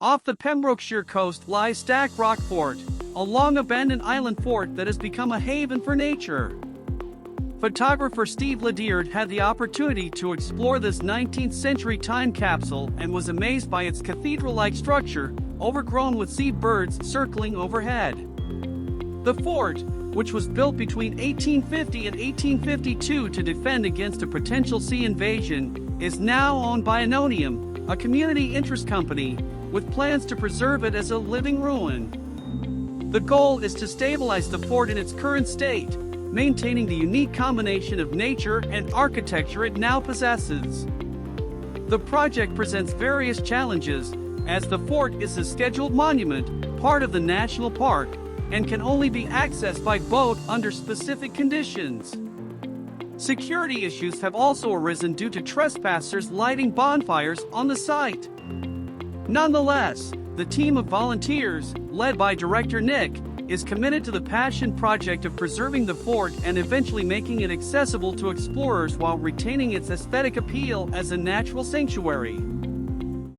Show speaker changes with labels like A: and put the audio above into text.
A: Off the Pembrokeshire coast lies Stack Rock Fort, a long-abandoned island fort that has become a haven for nature. Photographer Steve Liddiard had the opportunity to explore this 19th-century time capsule and was amazed by its cathedral-like structure, overgrown with seabirds circling overhead. The fort, which was built between 1850 and 1852 to defend against a potential sea invasion, is now owned by Anoniiem, a community interest company, with plans to preserve it as a living ruin. The goal is to stabilize the fort in its current state, maintaining the unique combination of nature and architecture it now possesses. The project presents various challenges, as the fort is a scheduled monument, part of the national park, and can only be accessed by boat under specific conditions. Security issues have also arisen due to trespassers lighting bonfires on the site. Nonetheless, the team of volunteers, led by director Nick, is committed to the passion project of preserving the fort and eventually making it accessible to explorers while retaining its aesthetic appeal as a natural sanctuary.